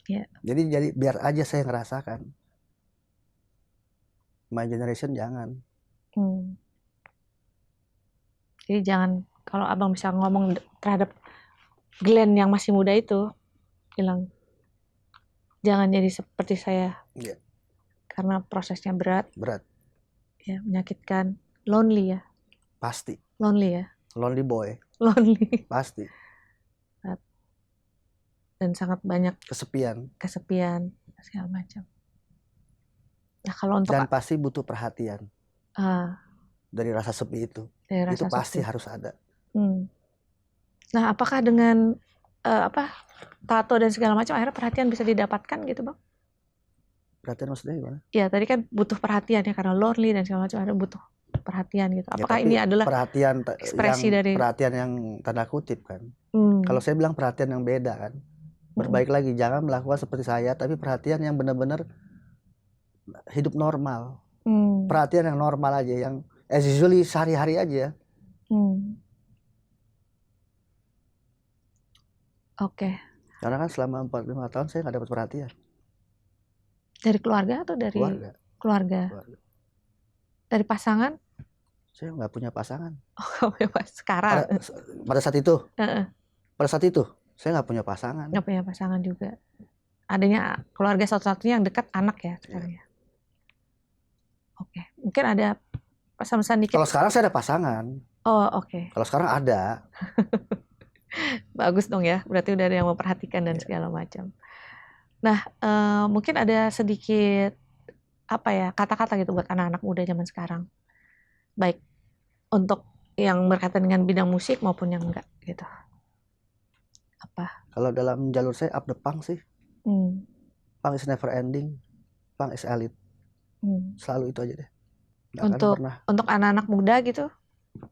Yeah. Jadi biar aja saya ngerasakan. My generation jangan. Jadi jangan, kalau Abang bisa ngomong terhadap Glenn yang masih muda itu, bilang jangan jadi seperti saya. Yeah. Karena prosesnya berat. Ya, menyakitkan, lonely ya. Pasti. Lonely ya. Lonely boy. Lonely. Pasti. Dan sangat banyak kesepian segala macam. Nah, kalau untuk dan pasti butuh perhatian dari rasa sepi itu pasti harus ada. Nah, apakah dengan tato dan segala macam akhirnya perhatian bisa didapatkan gitu Bang? Perhatian maksudnya gimana? Ya tadi kan butuh perhatian ya karena lonely dan segala macam, akhirnya butuh perhatian gitu. Apakah ini adalah perhatian ekspresi dari perhatian yang tanda kutip kan? Kalau saya bilang perhatian yang beda kan. Berbaik lagi, jangan melakukan seperti saya, tapi perhatian yang benar-benar hidup normal. Perhatian yang normal aja, yang as usually sehari-hari aja. Oke. Karena kan selama 45 tahun saya nggak dapat perhatian. Dari keluarga atau dari keluarga? Dari pasangan? Saya nggak punya pasangan. Oh, sekarang? Pada saat itu? Pada saat itu? Saya nggak punya pasangan. Nggak punya pasangan juga. Adanya keluarga satu-satunya yang dekat anak ya sekarang ya. Oke, mungkin ada pesan-pesan dikit. Kalau sekarang saya ada pasangan. Oh, oke. Kalau sekarang ada. Bagus dong ya, berarti udah ada yang memperhatikan dan segala macam. Nah, mungkin ada sedikit apa ya kata-kata gitu buat anak-anak muda zaman sekarang, baik untuk yang berkaitan dengan bidang musik maupun yang enggak gitu. Apa? Kalau dalam jalur saya up the punk sih. Hmm. Punk is never ending, punk is elite. Selalu itu aja deh. Nggak akan pernah. Untuk anak-anak muda gitu,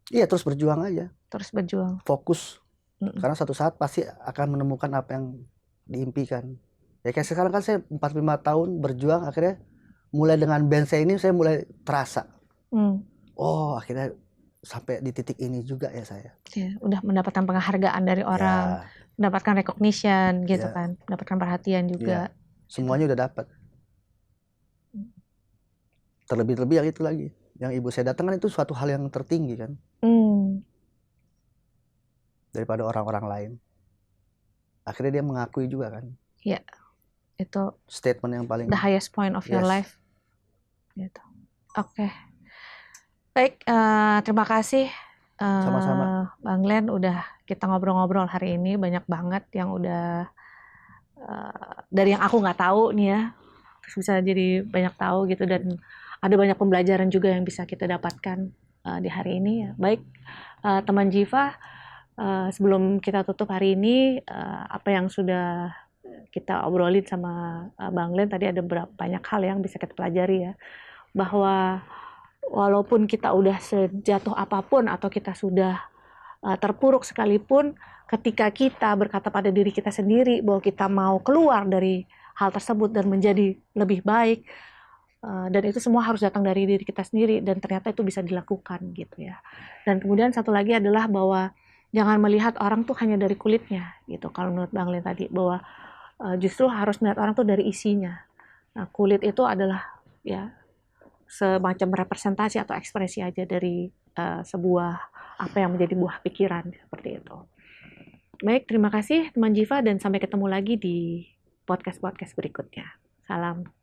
Iya, terus berjuang aja. terus berjuang. Fokus. Karena suatu saat pasti akan menemukan apa yang diimpikan. Ya kayak sekarang kan saya 45 tahun berjuang, akhirnya mulai dengan band saya ini saya mulai terasa. Oh, akhirnya sampai di titik ini juga ya saya. Ya, udah mendapatkan penghargaan dari orang, mendapatkan recognition gitu kan, mendapatkan perhatian juga. Semuanya udah dapat. Terlebih-lebih yang itu lagi, yang ibu saya datang kan itu suatu hal yang tertinggi kan, daripada orang-orang lain. Akhirnya dia mengakui juga kan. Iya, itu statement yang paling the highest point of your life. Gitu. Oke. Baik, terima kasih sama-sama Bang Glenn, udah kita ngobrol-ngobrol hari ini, banyak banget yang udah dari yang aku nggak tahu nih ya, terus bisa jadi banyak tahu gitu, dan ada banyak pembelajaran juga yang bisa kita dapatkan di hari ini ya. Baik, teman Jiva, sebelum kita tutup hari ini, apa yang sudah kita obrolin sama Bang Glenn tadi, ada banyak hal yang bisa kita pelajari ya, bahwa walaupun kita udah sejatuh apapun atau kita sudah terpuruk sekalipun, ketika kita berkata pada diri kita sendiri bahwa kita mau keluar dari hal tersebut dan menjadi lebih baik, dan itu semua harus datang dari diri kita sendiri, dan ternyata itu bisa dilakukan gitu ya. Dan kemudian satu lagi adalah bahwa jangan melihat orang tuh hanya dari kulitnya gitu, kalau menurut Bang Glenn tadi, bahwa justru harus melihat orang tuh dari isinya. Nah, kulit itu adalah ya semacam representasi atau ekspresi aja dari sebuah apa yang menjadi buah pikiran, seperti itu. Baik, terima kasih teman Jiva, dan sampai ketemu lagi di podcast-podcast berikutnya. Salam.